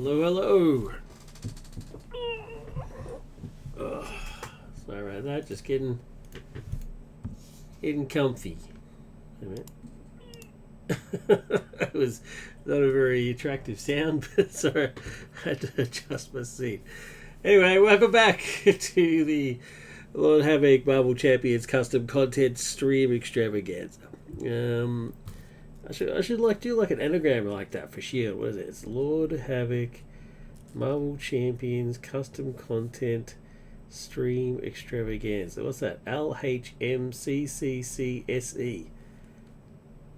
Hello, hello. Oh, sorry about that. Just getting comfy. That was not a very attractive sound, but sorry, I had to adjust my seat. Anyway, welcome back to the Lord Havoc Marvel Champions custom content stream extravaganza. I should do an anagram like that for Shield. What is it? It's Lord Havoc Marvel Champions custom content stream extravaganza. What's that? LHMCCCSE.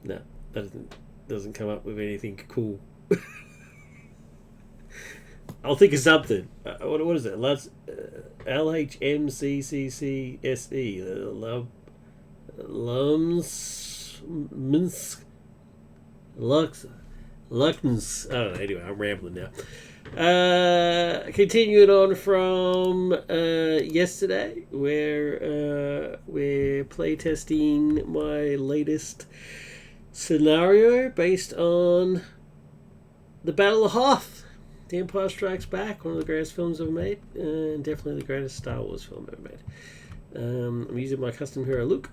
No, that doesn't come up with anything cool. I'll think of something. What is it? LHMCCCSE. Minsk. Lux. I don't know. Anyway, I'm rambling now. Continuing on from yesterday, where we're playtesting my latest scenario based on the Battle of Hoth. The Empire Strikes Back, one of the greatest films ever made, and definitely the greatest Star Wars film ever made. I'm using my custom hero Luke,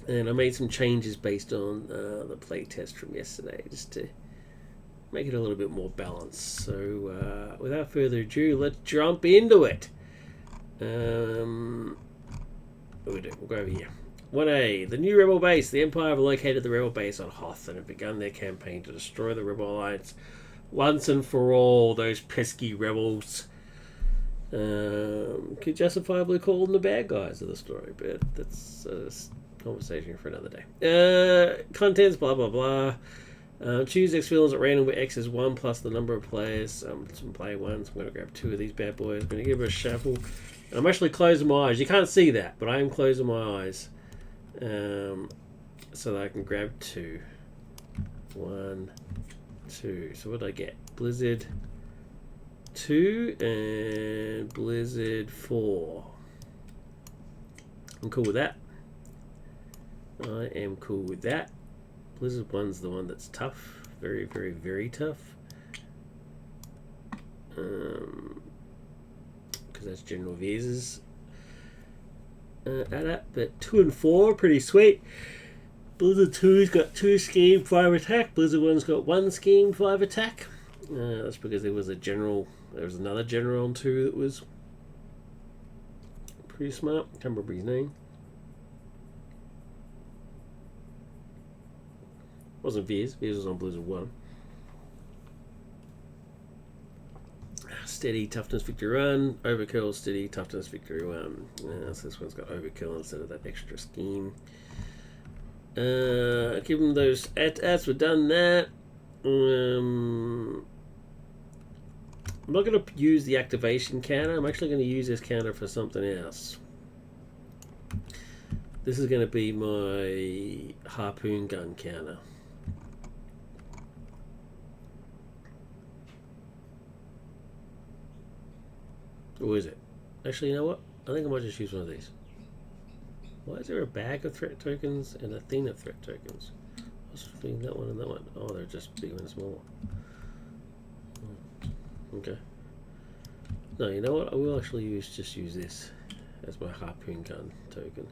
and I made some changes based on the playtest from yesterday, just to make it a little bit more balanced. So, without further ado, let's jump into it. We'll go over here. 1A. The new Rebel base. The Empire have located the Rebel base on Hoth and have begun their campaign to destroy the Rebel Alliance once and for all. Those pesky rebels. Could justifiably call them the bad guys of the story, but that's a conversation for another day. Contents, blah blah blah. Choose X villains at random, where X is 1 plus the number of players. Some player ones. I'm going to grab 2 of these bad boys. I'm going to give it a shuffle. I'm actually closing my eyes. You can't see that, but I am closing my eyes, so that I can grab 2. 1, 2. So what did I get? Blizzard 2 and Blizzard 4. I'm cool with that. I am cool with that. Blizzard 1's the one that's tough. Very, very, very tough. Because that's General Veer's but 2 and 4 pretty sweet. Blizzard 2's got 2 scheme, 5 attack. Blizzard 1's got 1 scheme, 5 attack. That's because there was a general. There was another general on 2 that was pretty smart. I can't remember his name. Wasn't Veers. Veers was on Blizzard 1. Steady, toughness, victory 1. Overkill, steady, toughness, victory 1. So this one's got overkill instead of that extra scheme. Give them those ads. We've done that. I'm not going to use the activation counter. I'm actually going to use this counter for something else. This is going to be my harpoon gun counter. Or is it? Actually, you know what? I think I might just use one of these. Why is there a bag of threat tokens and a thing of threat tokens? I was thinking that one and that one. Oh, they're just bigger and smaller. Okay. No, you know what? I will actually use this as my harpoon gun token.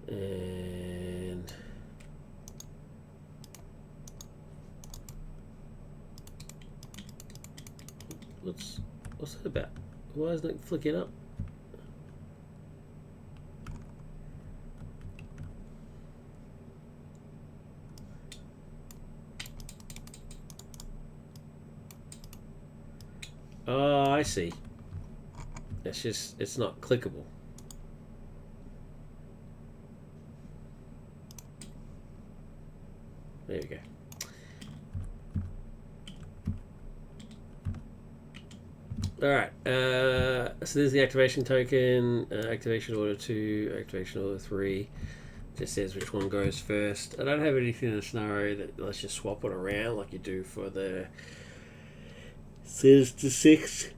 And what's that about? Why isn't it flicking up? Oh, I see. It's not clickable. There we go. Alright, so there's the activation token, activation order 2, activation order 3. Just says which one goes first. I don't have anything in the scenario that lets you swap it around like you do for the says to 6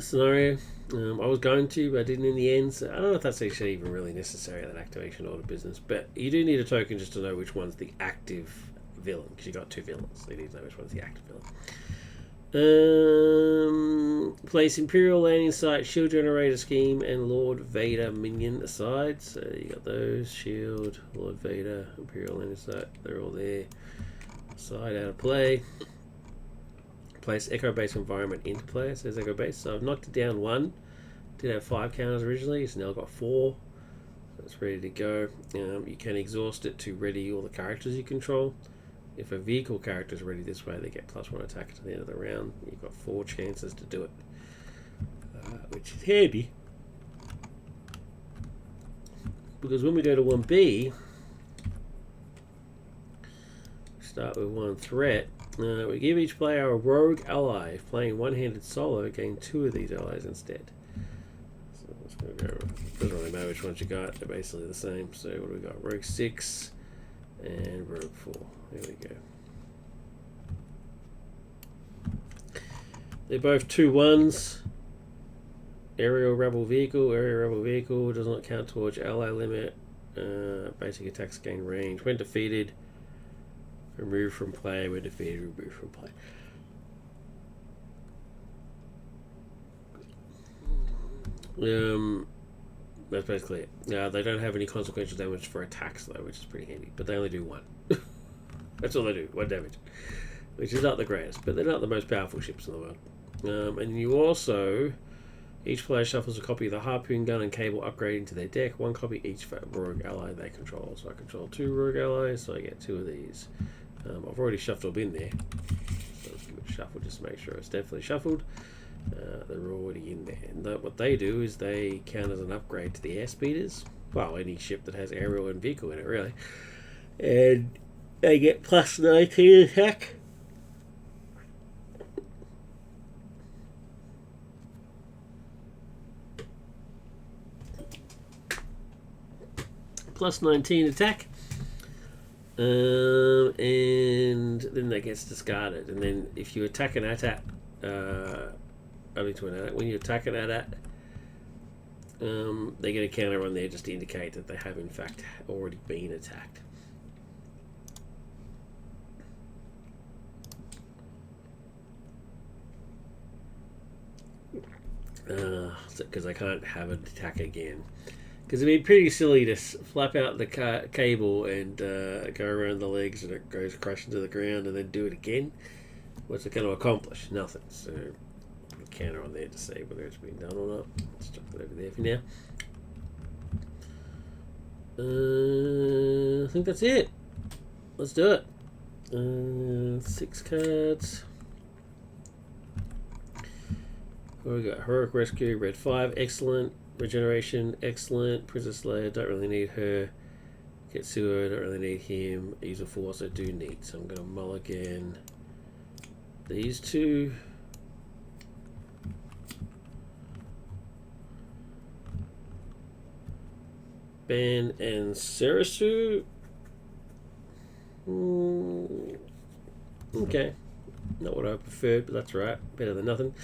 scenario. I was going to, but I didn't in the end. So I don't know if that's actually even really necessary, that activation order business. But you do need a token just to know which one's the active villain, because you got 2 villains. So you need to know which one's the active villain. Place Imperial landing site, shield generator scheme, and Lord Vader minion aside. So you got those, shield, Lord Vader, Imperial landing site. They're all there. Side out of play. Place Echo Base environment into play. It says Echo Base. So I've knocked it down 1. Did have 5 counters originally. It's now got 4. So it's ready to go. You can exhaust it to ready all the characters you control. If a vehicle character is ready this way, they get +1 attack to the end of the round. You've got 4 chances to do it, which is handy. Because when we go to 1B, start with 1 threat. We give each player a rogue ally. If playing one-handed solo, gain 2 of these allies instead. So let's go. Doesn't really matter which ones you got. They're basically the same. So what do we got? Rogue 6 and rogue 4. There we go. They're both 2/1s. Aerial rebel vehicle does not count towards ally limit. Basic attacks gain range. When defeated, remove from play. When defeated, remove from play. That's basically it. They don't have any consequential damage for attacks though, which is pretty handy. But they only do 1. That's all they do, 1 damage. Which is not the greatest, but they're not the most powerful ships in the world. And you also, each player shuffles a copy of the harpoon gun and cable upgrade into their deck. 1 copy each for rogue ally they control. So I control 2 rogue allies, so I get 2 of these. I've already shuffled them in there. So let's give it a shuffle just to make sure it's definitely shuffled. They're already in there. And what they do is they count as an upgrade to the airspeeders. Well, any ship that has aerial and vehicle in it, really. And they get +19 attack. +19 attack. And then that gets discarded. And then if you attack an AT-AT, when you attack an AT-AT, they get a counter on there just to indicate that they have in fact already been attacked. Because I can't have an attack again. Because it'd be pretty silly to flap out the cable and go around the legs and it goes crashing to the ground and then do it again. What's it going to accomplish? Nothing. So put a counter on there to say whether it's been done or not. Let's chuck that over there for now. I think that's it. Let's do it. 6 cards. What we got? Heroic Rescue, red 5, excellent. Regeneration, excellent. Princess Leia, don't really need her. Ketsuo, don't really need him. Use of Force, I do need. So I'm going to mulligan these 2. Ben and Sarasu. Okay. Not what I preferred, but that's right. Better than nothing.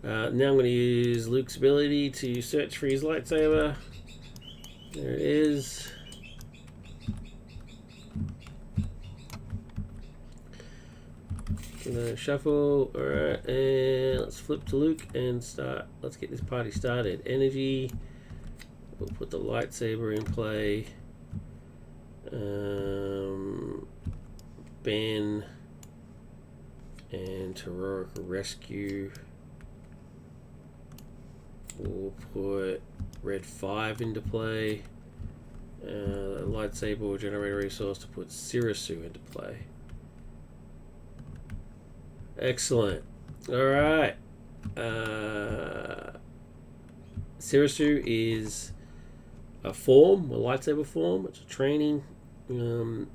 Now I'm going to use Luke's ability to search for his lightsaber. There it is. Gonna shuffle. Alright, and let's flip to Luke and start. Let's get this party started. Energy. We'll put the lightsaber in play. Ben and Heroic Rescue. We'll put red 5 into play. Lightsaber will generate a resource to put Sirasu into play. Excellent. Alright. Sirasu is a form, a lightsaber form. It's a training. It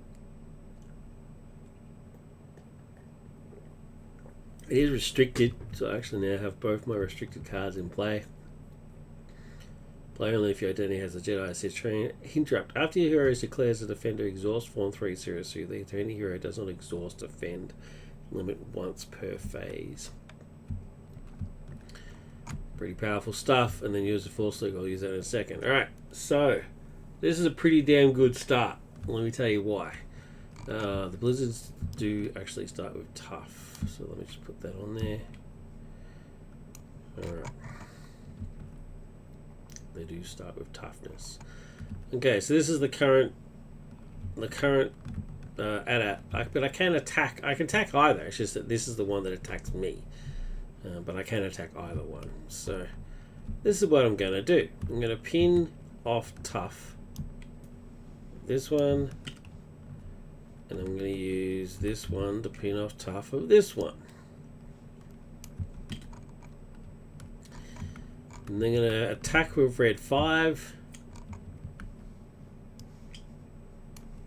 is restricted, so I actually now have both my restricted cards in play. Play only if your identity has a Jedi Sith training. Interrupt. After your hero declares a defender exhaust Form 3 Sirisu, the defending hero does not exhaust defend. Limit once per phase. Pretty powerful stuff. And then use the Force Link. I'll use that in a second. Alright, so this is a pretty damn good start. Let me tell you why. The blizzards do actually start with tough, so let me just put that on there. Alright. They do start with toughness. Okay, so this is the current but I can attack. I can attack either. It's just that this is the one that attacks me. But I can attack either one. So this is what I'm going to do. I'm going to pin off tough. This one. And I'm going to use this one to pin off tough of this one. And then I'm going to attack with red 5.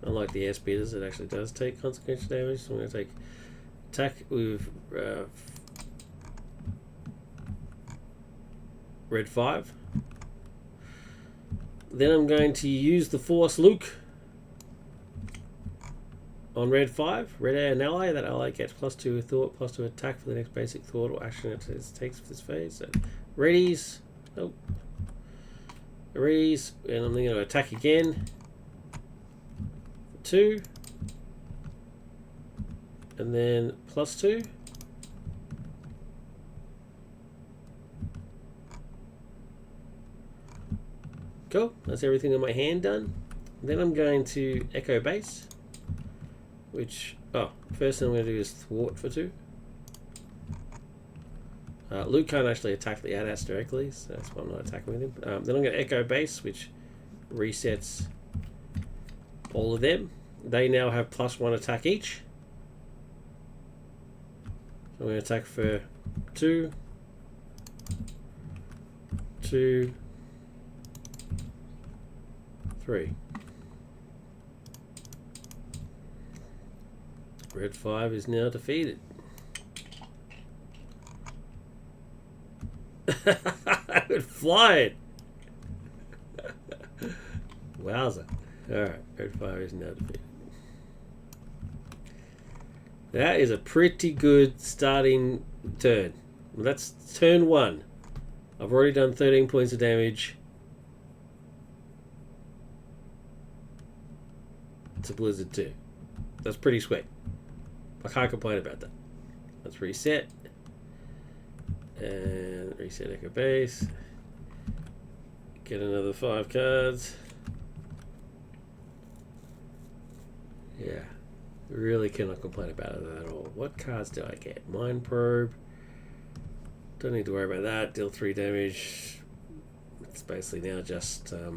Unlike the air speeders, it actually does take consequential damage. So I'm going to take attack with red 5. Then I'm going to use the Force Luke on red 5. Red an ally. That ally gets +2 thought, +2 attack for the next basic thought or action it takes for this phase. So readies. Nope. Readies. And I'm then going to attack again. 2. And then +2. Cool. That's everything on my hand done. Then I'm going to Echo Base. Which, first thing I'm going to do is thwart for 2. Luke can't actually attack the AT-ATs directly, so that's why I'm not attacking with him. Then I'm going to Echo Base, which resets all of them. They now have +1 attack each. So I'm going to attack for 2, 2, 3. Red 5 is now defeated. I would fly it. Wowza. Alright, red 5 is now defeated. That is a pretty good starting turn. Well, that's turn 1. I've already done 13 points of damage to Blizzard 2. That's pretty sweet. I can't complain about that. Let's reset. And reset Echo Base. Get another 5 cards. Yeah. Really cannot complain about it at all. What cards do I get? Mind Probe. Don't need to worry about that. Deal 3 damage. It's basically now just a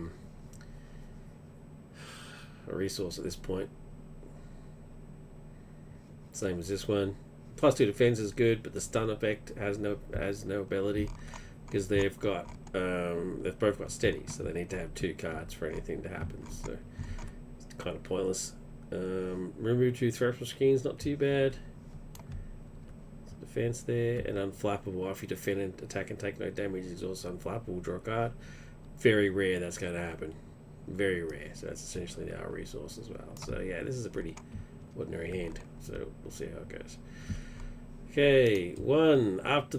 resource at this point. Same as this one. +2 defense is good, but the stun effect has no ability because they've both got steady, so they need to have 2 cards for anything to happen. So it's kind of pointless. Remove 2 threats from screens, not too bad. Defense there, and unflappable. If you defend and attack and take no damage, is also unflappable. Draw a card. Very rare that's going to happen. Very rare. So that's essentially now a resource as well. So yeah, this is a pretty ordinary hand. So we'll see how it goes. Okay, 1. After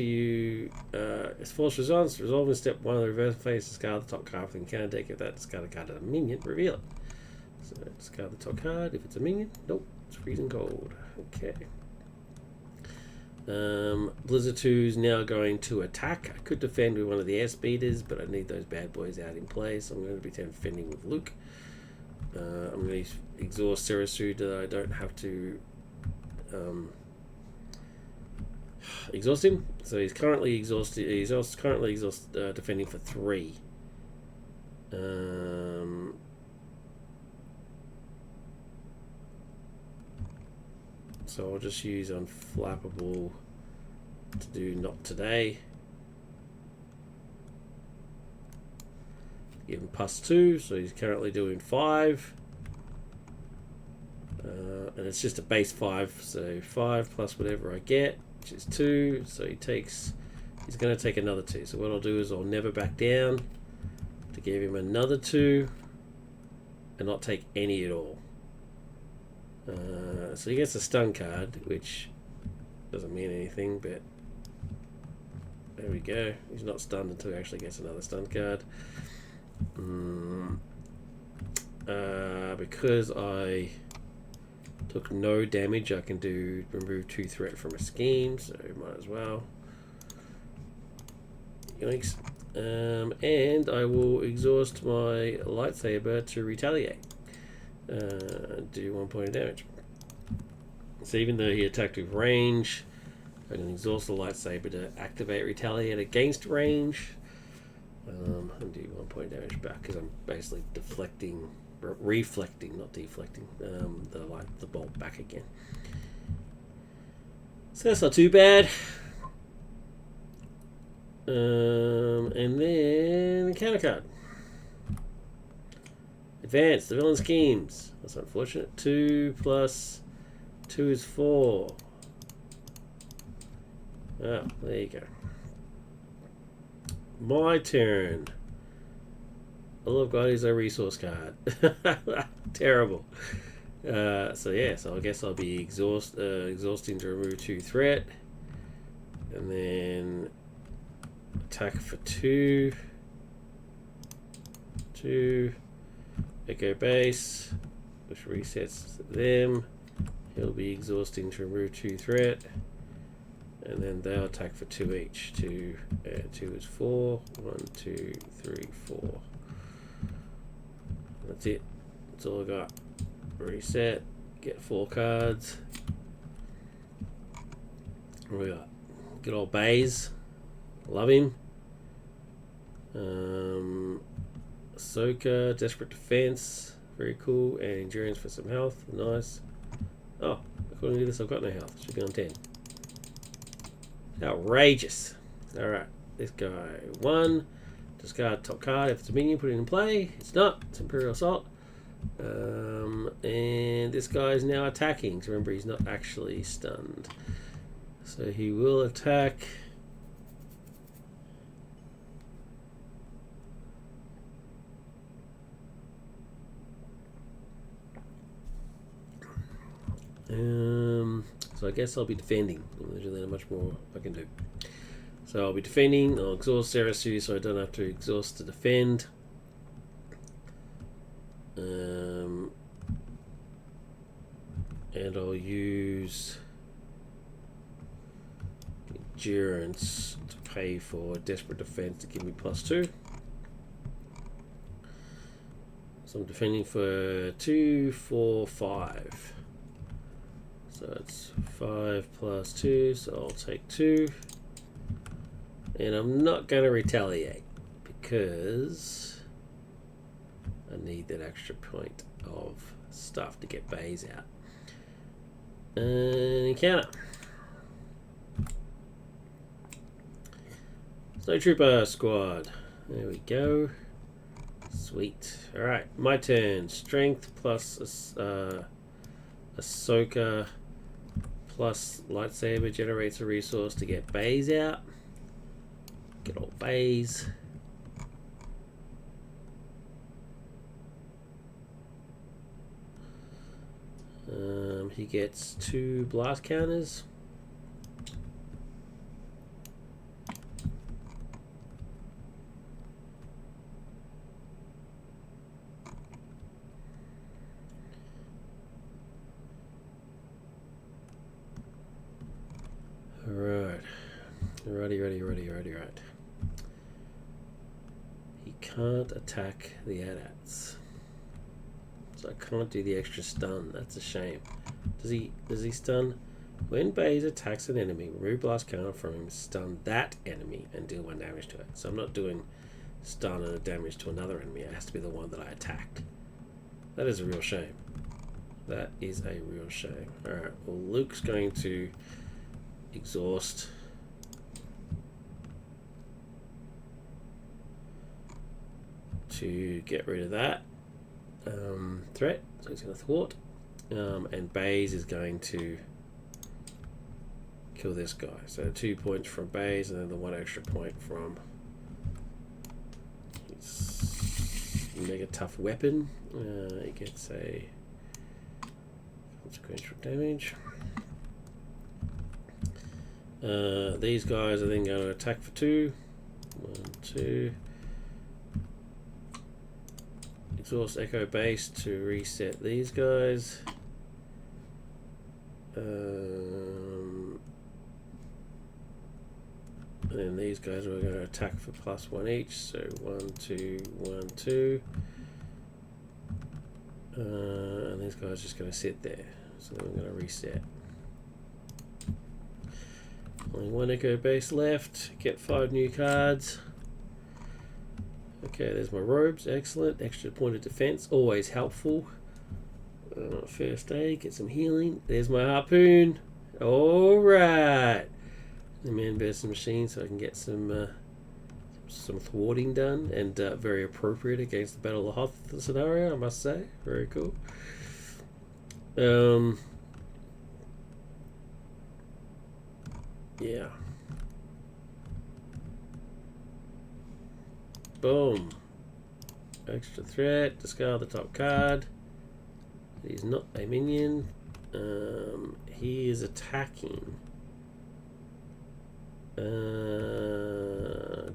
you force response, resolve in step 1 of the reverse phase, discard the top card from the counter deck. If that discard a card is a minion, reveal it. So discard the top card. If it's a minion, nope, it's freezing cold. Okay. Blizzard 2 is now going to attack. I could defend with one of the air speeders, but I need those bad boys out in play, so I'm going to be defending with Luke. I'm going to exhaust Serasu that I don't have to exhaust him. So he's currently exhausted. He's also currently defending for 3. So I'll just use unflappable to do not today. Give him +2, so he's currently doing 5. And it's just a base 5, so 5 plus whatever I get, which is 2. So he's going to take another 2. So what I'll do is I'll never back down to give him another 2 and not take any at all. So he gets a stun card, which doesn't mean anything, but there we go. He's not stunned until he actually gets another stun card. because I took no damage, I can do remove 2 threat from a scheme, so might as well. Yikes. And I will exhaust my lightsaber to retaliate. Do 1 point of damage. So even though he attacked with range, I can exhaust the lightsaber to activate retaliate against range. And do 1 point of damage back because I'm basically deflecting, reflecting, not deflecting, the bolt back again. So that's not too bad. And then the counter card. Advance the villain schemes. That's unfortunate. 2 plus 2 is 4. Oh, there you go. My turn. All I've got is a resource card. Terrible. So yeah, so I guess I'll be exhausting to remove 2 threat. And then attack for 2. 2. Echo base, which resets them. He'll be exhausting to remove 2 threat. And then they'll attack for 2 each. 2 and 2 is 4. 1, 2, 3, 4. That's it. That's all I got. Reset. Get 4 cards. What we got? Good old Baze. Love him. Ahsoka, Desperate Defense. Very cool. And Endurance for some health. Nice. Oh, according to this, I've got no health. Should be on 10. Outrageous. Alright, this guy. 1. Discard top card. If it's a minion, put it in play. It's not. It's Imperial Assault. And this guy is now attacking. So remember, he's not actually stunned. So he will attack. So I guess I'll be defending. There's really not much more I can do. So I'll be defending. I'll exhaust Zerasu so I don't have to exhaust to defend. And I'll use Endurance to pay for Desperate Defense to give me +2. So I'm defending for 2, 4, 5. So it's 5 plus 2, so I'll take 2. And I'm not going to retaliate because I need that extra point of stuff to get Baze out. And encounter. Snowtrooper squad. There we go. Sweet. Alright, my turn. Strength plus Ahsoka plus lightsaber generates a resource to get Baze out. Get old Baze. He gets 2 blast counters. Alright. Right. He can't attack the AT-ATs. So I can't do the extra stun. That's a shame. Does he stun? When Baze attacks an enemy, remove blast counter from him, stun that enemy, and deal 1 damage to it. So I'm not doing stun and damage to another enemy. It has to be the one that I attacked. That is a real shame. That is a real shame. Alright, well Luke's going to exhaust. To get rid of that threat. So he's going to thwart. And Baze is going to kill this guy. So 2 points from Baze and then the 1 extra point from his mega tough weapon. He gets a consequential damage. These guys are then going to attack for 2. 1, 2. exhaust echo base to reset these guys. And then these guys are going to attack for +1 each. So 1, 2, 1, 2. And these guys are just going to sit there. So I'm going to reset. Only 1 echo base left. Get 5 new cards. Okay, there's my robes. Excellent. Extra point of defense. Always helpful. First aid. Get some healing. There's my harpoon. Alright. The man versus machine, so I can get some thwarting done, and very appropriate against the Battle of Hoth scenario, I must say. Very cool. Yeah. Boom. Extra threat. Discard the top card. He's not a minion. He is attacking.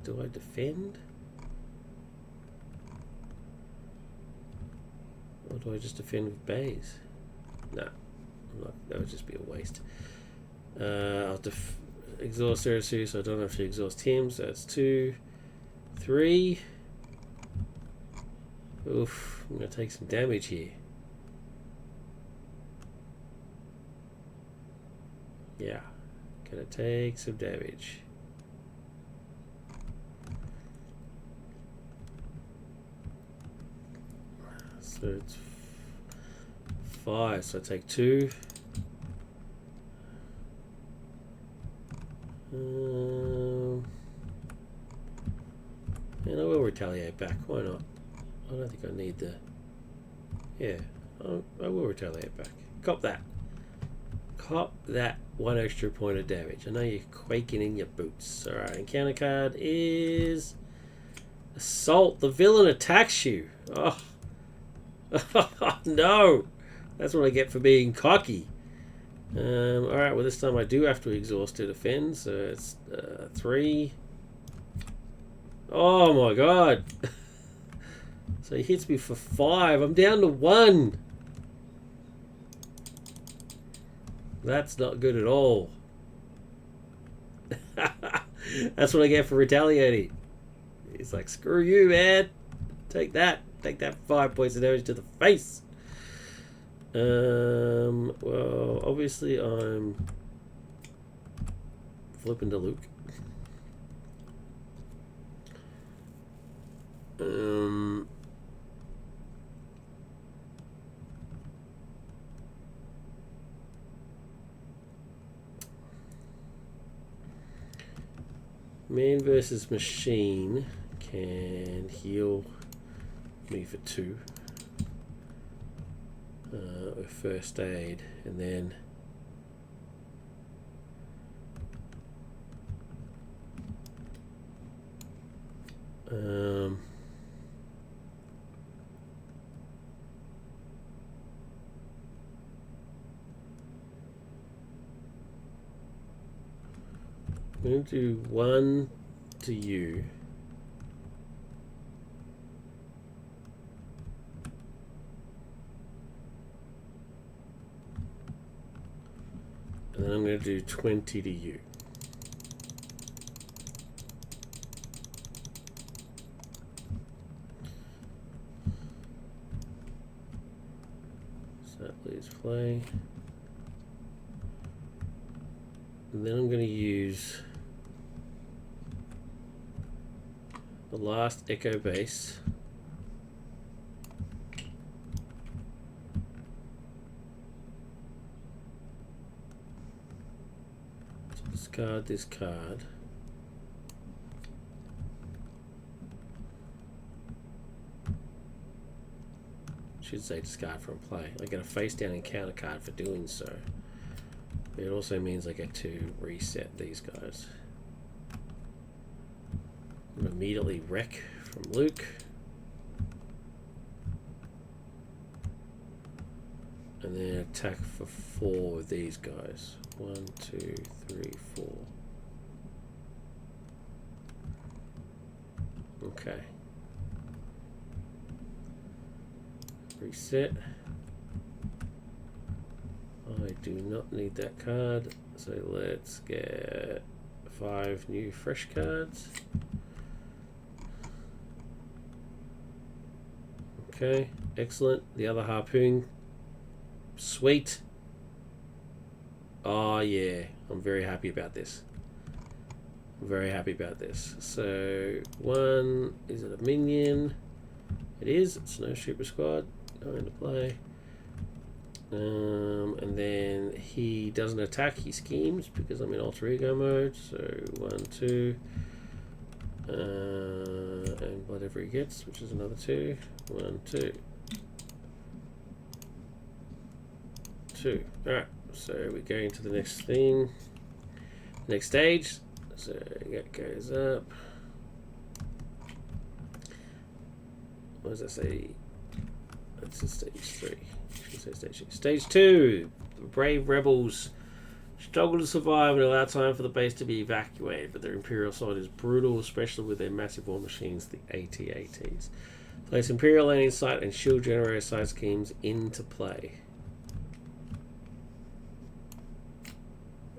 Do I defend? Or do I just defend with bays? No, I'm not, that would just be a waste. I'll exhaust Serasu, so I don't have to exhaust him, so that's 2, 3. Oof, I'm going to take some damage here. Yeah, gonna take some damage. So it's 5, so I take 2. And I will retaliate back. Why not? I don't think I need the. Yeah, I will retaliate back. Cop that. Cop that 1 extra point of damage. I know you're quaking in your boots. Alright, encounter card is Assault. The villain attacks you. Oh. No! That's what I get for being cocky. Alright, well this time I do have to exhaust to defend, so it's 3. Oh my god! So he hits me for 5. I'm down to 1. That's not good at all. That's what I get for retaliating. He's like, screw you, man. Take that. Take that 5 points of damage to the face. Well, obviously I'm flipping to Luke. Man versus machine can heal me for 2 with first aid, and then I'm going to do 1 to you. And then I'm going to do 20 to you. So that leaves play. And then I'm going to use the last echo base. To discard this card. Should say discard from play. I get a face down encounter card for doing so. But it also means I get to reset these guys. Immediately wreck from Luke. And then attack for 4 with these guys. 1, 2, 3, 4. Okay. Reset. I do not need that card, so let's get 5 new fresh cards. Okay, excellent. The other harpoon. Sweet. Oh yeah, I'm very happy about this. I'm very happy about this. So, one, is it a minion? It is. It's no super squad. Going to play. And then he doesn't attack, he schemes because I'm in alter ego mode. So 1, 2, and whatever he gets, which is another 2. 1, 2, 2. All right. So we're going to the next thing, next stage. So that goes up. What does that say? That's a stage 3. Stage 2. The brave rebels struggle to survive and allow time for the base to be evacuated, but their Imperial side is brutal, especially with their massive war machines, the AT-ATs. Place Imperial landing site and shield generator side schemes into play.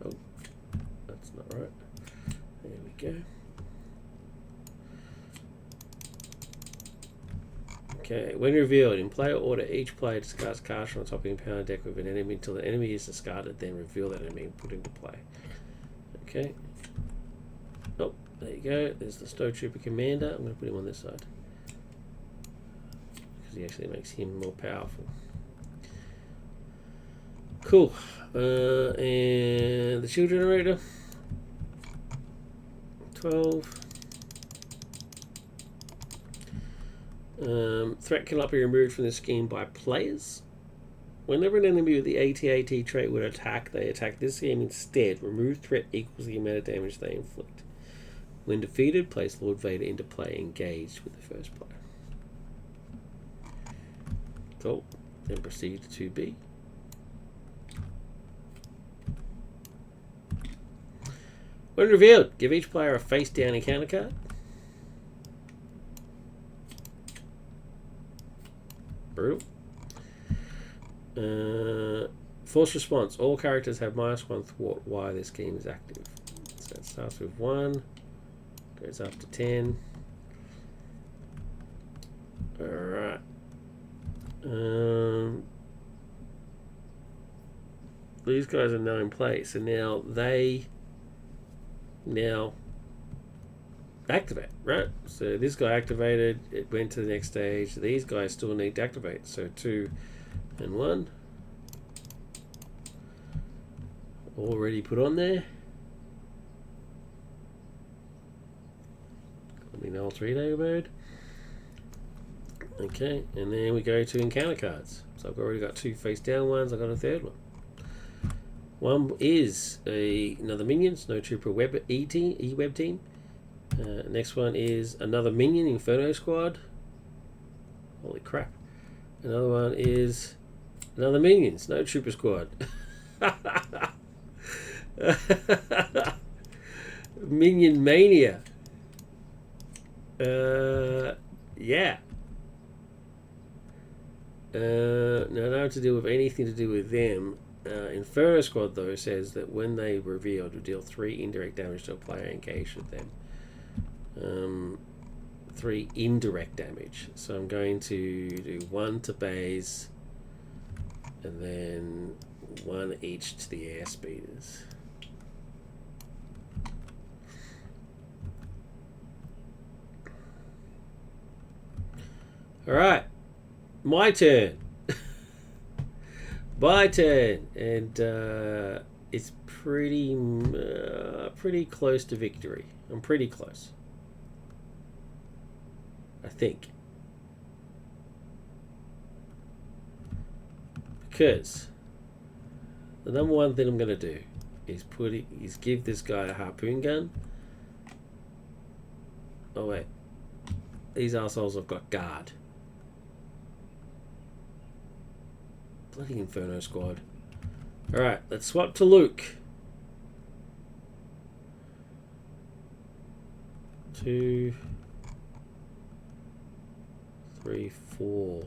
Oh, that's not right. There we go. Okay, when revealed, in player order, each player discards cards from the top of the impound deck with an enemy until the enemy is discarded, then reveal that enemy and put into play. Okay. Oh, there you go. There's the Snowtrooper Commander. I'm going to put him on this side, because he actually makes him more powerful. Cool. And the shield generator. 12. Threat cannot be removed from the scheme by players. Whenever an enemy with the AT-AT trait would attack, they attack this scheme instead. Remove threat equals the amount of damage they inflict. When defeated, place Lord Vader into play, engaged with the first player. Cool. Then proceed to B. When revealed, give each player a face-down encounter card. Brutal. Force response. All characters have -1 thwart while this scheme is active. So it starts with 1, goes up to 10. Alright. These guys are now in place, and now they activate, right? So this guy activated, it went to the next stage. These guys still need to activate. So 2 and 1 already put on there. I'm in alter ego mode. Okay, and then we go to encounter cards. So I've already got 2 face down ones. I've got a third one. One is another minion, Snowtrooper Web E-Web team. Next one is another minion, Inferno Squad. Holy crap. Another one is another minion, Snowtrooper Squad. Minion Mania. Yeah. Now to deal with anything to do with them. Inferno Squad, though, says that when they reveal, to deal 3 indirect damage to a player engaged with them. 3 indirect damage. So I'm going to do 1 to base, and then 1 each to the airspeeders. Alright, my turn. My turn, and it's pretty close to victory. I'm pretty close, I think, because the number one thing I'm going to do is give this guy a harpoon gun. Oh wait, these assholes have got guard. Bloody Inferno Squad. Alright, let's swap to Luke. 2, 3, 4.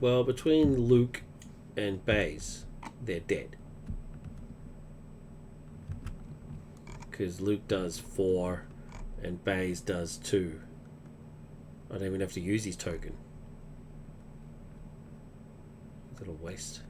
Well, between Luke and Baze, they're dead. Because Luke does 4 and Baze does 2. I don't even have to use his token. Is that a waste?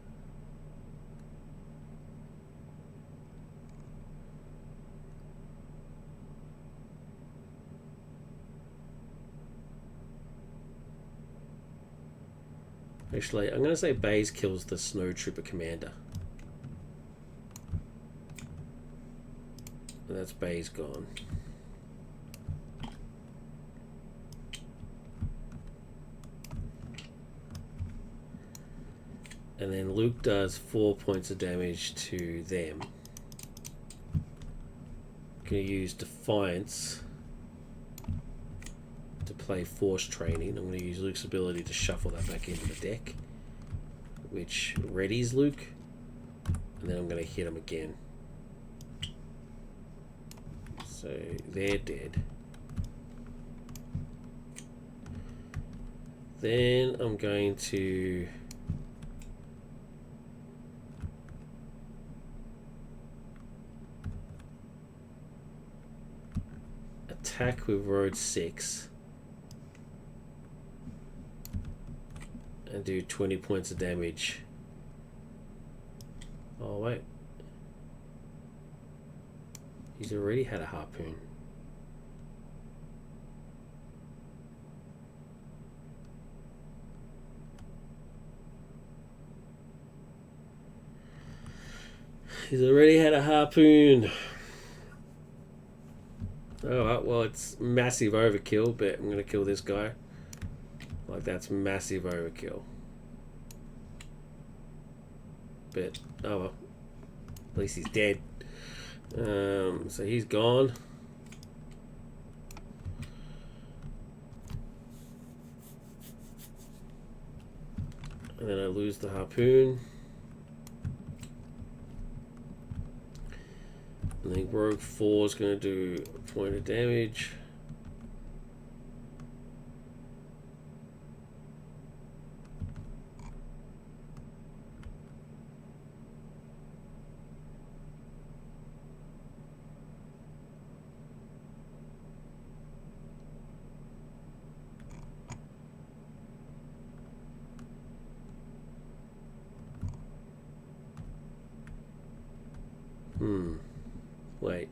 Actually, I'm going to say Baze kills the Snow Trooper Commander. And that's Baze gone. And then Luke does 4 points of damage to them. Gonna use Defiance to play Force Training. I'm gonna use Luke's ability to shuffle that back into the deck, which readies Luke, and then I'm gonna hit him again. So they're dead. Then I'm going to attack with Road 6 and do 20 points of damage. Oh wait, he's already had a harpoon. He's already had a harpoon. Oh, well, it's massive overkill, but I'm going to kill this guy. Like, that's massive overkill. But, oh well. At least he's dead. So he's gone. And then I lose the harpoon. I think Rogue 4 is going to do a point of damage. Wait.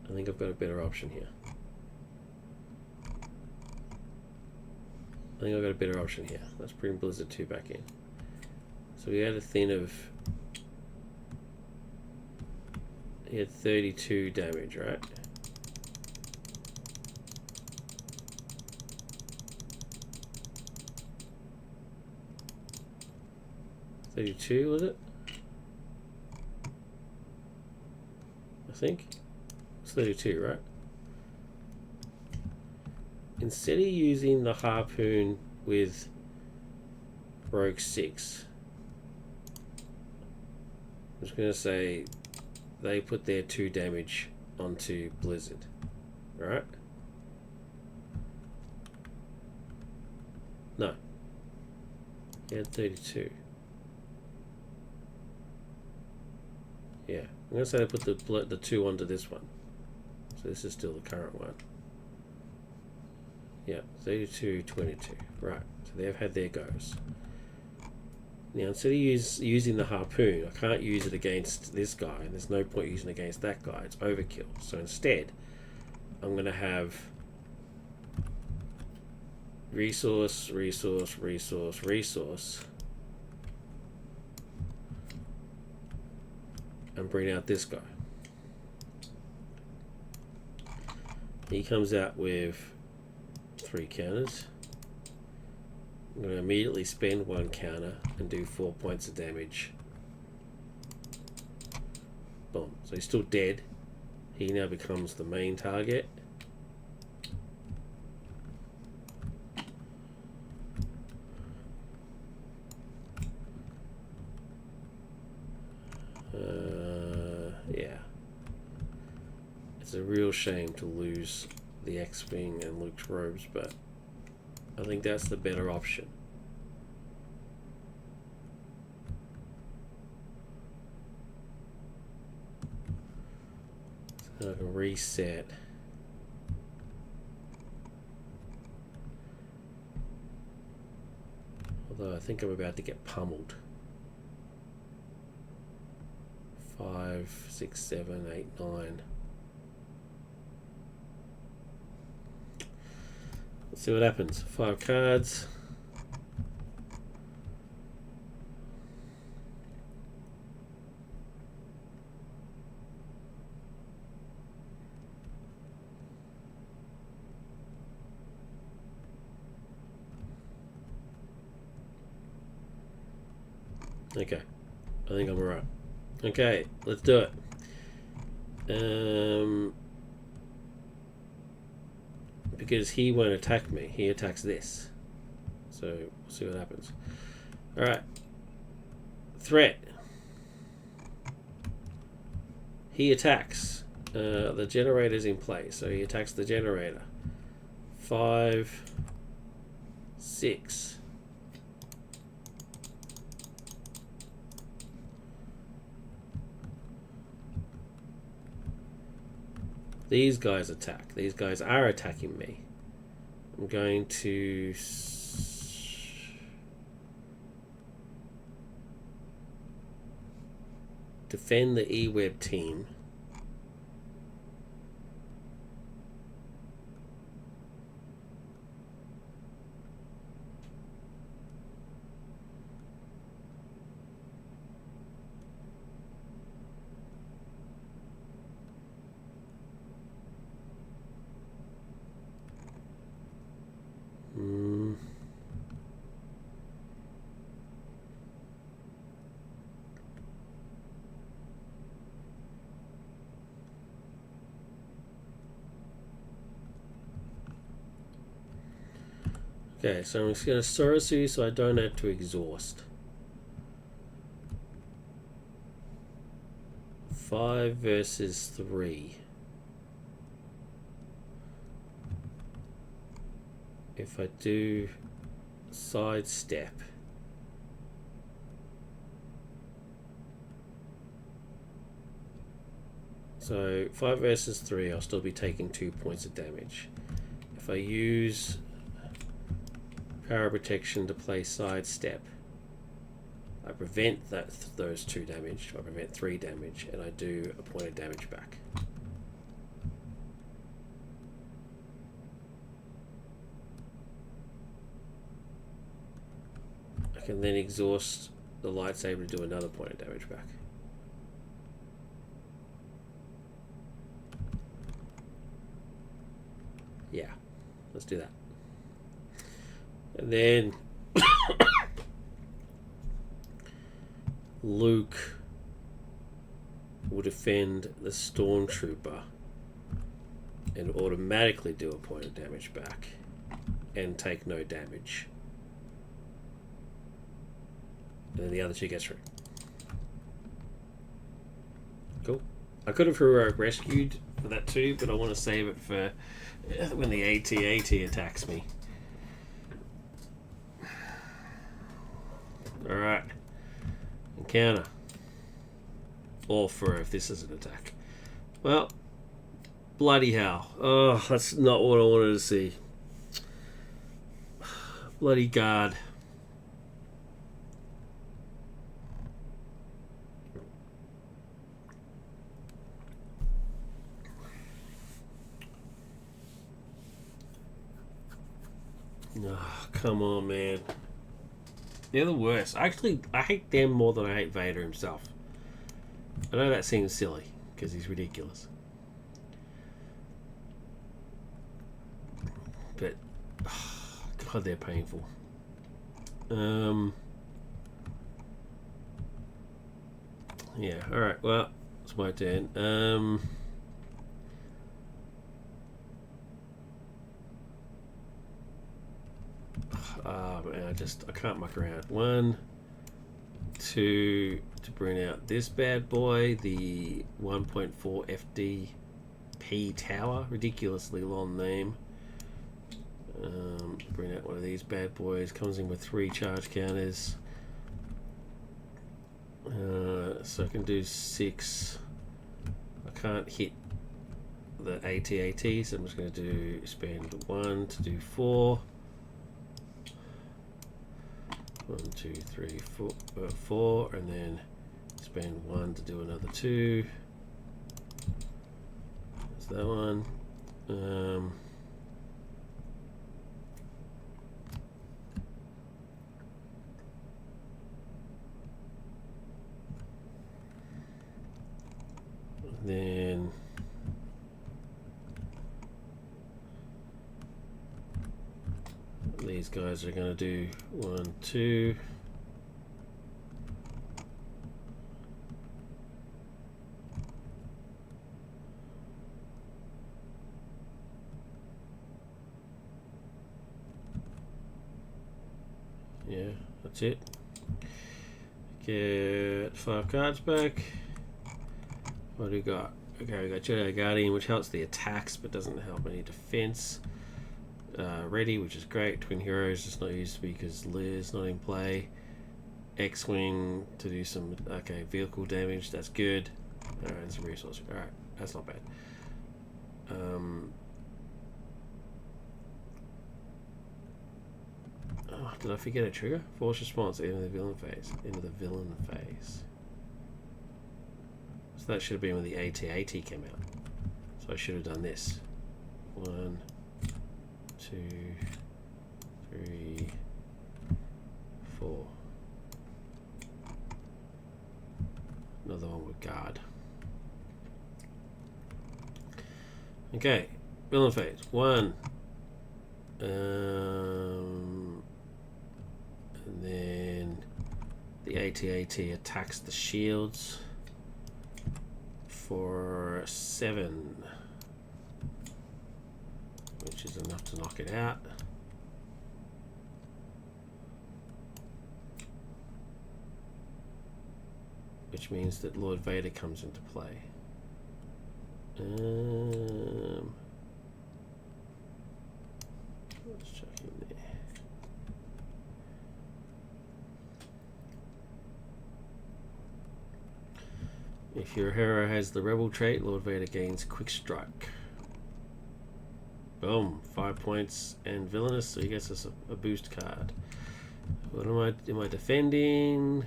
I think I've got a better option here. Let's bring Blizzard 2 back in. So we had a thing of... He had 32 damage, right? $32, was it? I think it's 32, right? Instead of using the harpoon with Rogue 6, I'm just gonna say they put their 2 damage onto Blizzard, right? No, he had 32. Yeah, I'm going to say I put the 2 onto this one. So this is still the current one. Yeah, 32, 22. Right, so they've had their goes. Now, instead of using the harpoon, I can't use it against this guy, and there's no point using it against that guy. It's overkill. So instead, I'm going to have resource, and bring out this guy. He comes out with 3 counters. I'm going to immediately spend 1 counter and do 4 points of damage. Boom. So he's still dead. He now becomes the main target. Yeah. It's a real shame to lose the X-Wing and Luke's robes, but I think that's the better option. So I can reset. Although I think I'm about to get pummeled. 5, 6, 7, 8, 9. Let's see what happens. 5 cards. Okay, I think I'm alright. Okay, let's do it. Because he won't attack me, he attacks this. So we'll see what happens. Alright. Threat. He attacks. The generator's in place, so he attacks the generator. 5, 6. These guys attack. These guys are attacking me. I'm going to defend the E-Web team. Okay, so I'm just going to Sorosu so I don't have to exhaust. 5 versus 3. If I do sidestep, so 5 versus 3, I'll still be taking 2 points of damage. If I use power protection to play sidestep, I prevent those 2 damage, I prevent 3 damage, and I do a point of damage back. I can then exhaust the lightsaber to do another point of damage back. Yeah, let's do that. And then Luke will defend the stormtrooper and automatically do a point of damage back and take no damage. And then the other 2 get through. Cool. I could have heroic rescued for that too, but I want to save it for when the AT-AT attacks me. Alright. Encounter. All for if this is an attack. Well, bloody hell. Oh, that's not what I wanted to see. Bloody guard. Oh, come on, man. They're the worst. Actually, I hate them more than I hate Vader himself. I know that seems silly, because he's ridiculous. But, oh, God, they're painful. Yeah, alright, well, it's my turn. Man, I can't muck around. 1, 2 to bring out this bad boy, the 1.4 FDP tower, ridiculously long name. Bring out one of these bad boys. Comes in with 3 charge counters. So I can do 6. I can't hit the AT-AT, so I'm just going to spend 1 to do 4. 1, 2, 3, 4, and then spend 1 to do another 2. That's that one. Then these guys are going to do 1, 2. Yeah, that's it. Get 5 cards back. What do we got? Okay, we got Jedi Guardian, which helps the attacks but doesn't help any defense. Ready, which is great. Twin Heroes, just not used because Liz not in play. X-Wing to do some vehicle damage. That's good. Alright, and some resources. Alright, that's not bad. Oh, did I forget a trigger? Force response into the villain phase. Into the villain phase. So that should have been when the AT-AT came out. So I should have done this. 1, 2, 3, 4. Another one with guard. Okay, villain phase 1. And then the AT-AT attacks the shields for 7, which is enough to knock it out. Which means that Lord Vader comes into play. Let's check in there. If your hero has the rebel trait, Lord Vader gains quick strike. Boom, 5 points and villainous, so he gets us a boost card. What am I defending?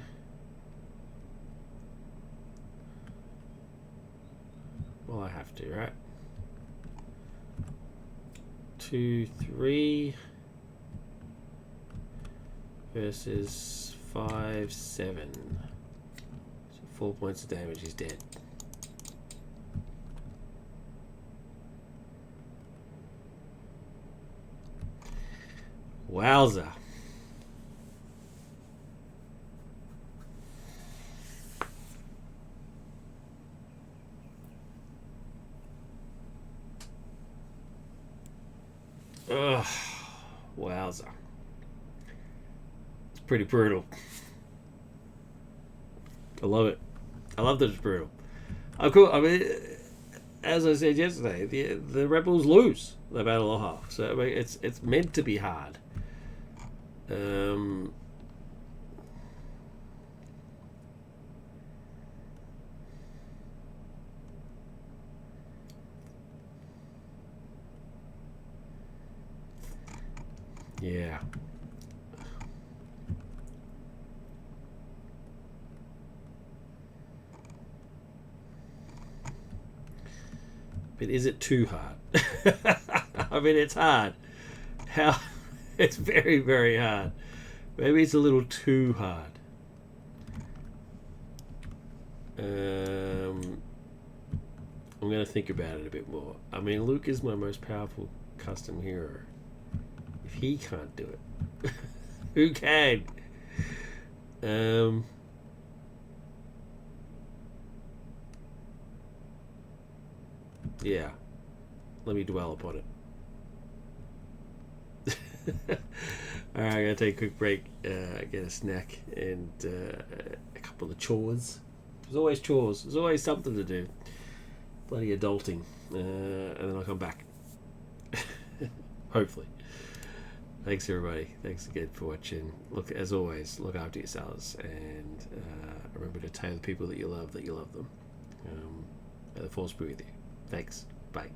Well, I have to, right? 2, 3 versus 5, 7. So 4 points of damage, he's dead. Wowza. Ugh, wowza. It's pretty brutal. I love it. I love that it's brutal. I mean, as I said yesterday, the rebels lose the Battle of Hoth, so I mean, it's meant to be hard. Yeah. But is it too hard? I mean, it's hard. How? It's very, very hard. Maybe it's a little too hard. I'm going to think about it a bit more. I mean, Luke is my most powerful custom hero. If he can't do it, who can? Yeah. Let me dwell upon it. Alright, I'm going to take a quick break, get a snack, and a couple of chores. There's always chores. There's always something to do. Bloody adulting. And then I'll come back. Hopefully. Thanks, everybody. Thanks again for watching. Look, as always, look after yourselves, and remember to tell the people that you love them. May the force be with you. Thanks. Bye.